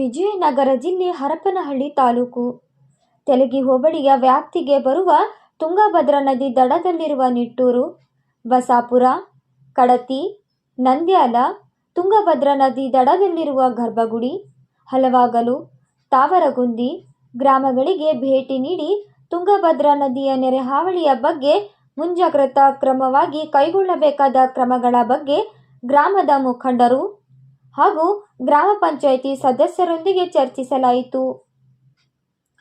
ವಿಜಯನಗರ ಜಿಲ್ಲೆ ಹರಪನಹಳ್ಳಿ ತಾಲೂಕು ತೆಲಗಿ ಹೋಬಳಿಯ ವ್ಯಾಪ್ತಿಗೆ ಬರುವ ತುಂಗಭದ್ರಾ ನದಿ ದಡದಲ್ಲಿರುವ ನಿಟ್ಟೂರು, ಬಸಾಪುರ, ಕಡತಿ, ನಂದ್ಯಾಲ, ತುಂಗಭದ್ರಾ ನದಿ ದಡದಲ್ಲಿರುವ ಗರ್ಭಗುಡಿ, ಹಲವಾಗಲು, ತಾವರಗುಂದಿ ಗ್ರಾಮಗಳಿಗೆ ಭೇಟಿ ನೀಡಿ ತುಂಗಭದ್ರಾ ನದಿಯ ನೆರೆಹಾವಳಿಯ ಬಗ್ಗೆ ಮುಂಜಾಗ್ರತಾ ಕ್ರಮವಾಗಿ ಕೈಗೊಳ್ಳಬೇಕಾದ ಕ್ರಮಗಳ ಬಗ್ಗೆ ಗ್ರಾಮದ ಮುಖಂಡರು ಹಾಗೂ ಗ್ರಾಮ ಪಂಚಾಯಿತಿ ಸದಸ್ಯರೊಂದಿಗೆ ಚರ್ಚಿಸಲಾಯಿತು.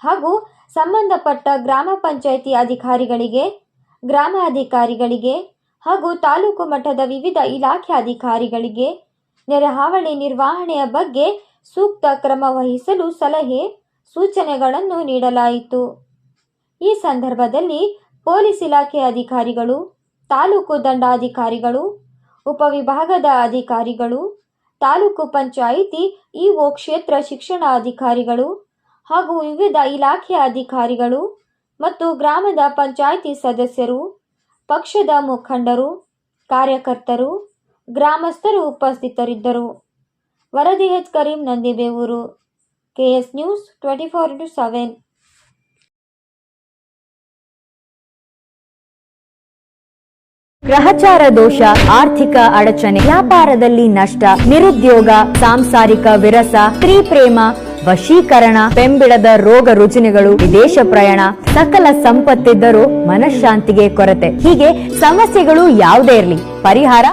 ಹಾಗೂ ಸಂಬಂಧಪಟ್ಟ ಗ್ರಾಮ ಪಂಚಾಯಿತಿ ಅಧಿಕಾರಿಗಳಿಗೆ, ಗ್ರಾಮ ಅಧಿಕಾರಿಗಳಿಗೆ ಹಾಗೂ ತಾಲೂಕು ಮಟ್ಟದ ವಿವಿಧ ಇಲಾಖೆ ಅಧಿಕಾರಿಗಳಿಗೆ ನೆರೆಹಾವಳಿ ನಿರ್ವಹಣೆಯ ಬಗ್ಗೆ ಸೂಕ್ತ ಕ್ರಮ ವಹಿಸಲು ಸಲಹೆ, ಸೂಚನೆಗಳನ್ನು ನೀಡಲಾಯಿತು. ಈ ಸಂದರ್ಭದಲ್ಲಿ ಪೊಲೀಸ್ ಇಲಾಖೆ ಅಧಿಕಾರಿಗಳು, ತಾಲೂಕು ದಂಡಾಧಿಕಾರಿಗಳು, ಉಪವಿಭಾಗದ ಅಧಿಕಾರಿಗಳು, ತಾಲೂಕು ಪಂಚಾಯಿತಿ ಇಒ, ಕ್ಷೇತ್ರ ಶಿಕ್ಷಣಾಧಿಕಾರಿಗಳು ಹಾಗೂ ವಿವಿಧ ಇಲಾಖೆಯ ಅಧಿಕಾರಿಗಳು ಮತ್ತು ಗ್ರಾಮದ ಪಂಚಾಯಿತಿ ಸದಸ್ಯರು, ಪಕ್ಷದ ಮುಖಂಡರು, ಕಾರ್ಯಕರ್ತರು, ಗ್ರಾಮಸ್ಥರು ಉಪಸ್ಥಿತರಿದ್ದರು. ವರದಿ H. Karim, Nandibevur, KS news 24x7. ಗ್ರಹಚಾರ ದೋಷ, ಆರ್ಥಿಕ ಅಡಚಣೆ, ವ್ಯಾಪಾರದಲ್ಲಿ ನಷ್ಟ, ನಿರುದ್ಯೋಗ, ಸಾಂಸಾರಿಕ ವಿರಸ, ಸ್ತ್ರೀ ಪ್ರೇಮ, ವಶೀಕರಣ, ಬೆಂಬಿಡದ ರೋಗ ರುಜಿನಗಳು, ವಿದೇಶ ಪ್ರಯಾಣ, ಸಕಲ ಸಂಪತ್ತಿದ್ದರೂ ಮನಃಶಾಂತಿಗೆ ಕೊರತೆ, ಹೀಗೆ ಸಮಸ್ಯೆಗಳು ಯಾವುದೇ ಇರಲಿ ಪರಿಹಾರ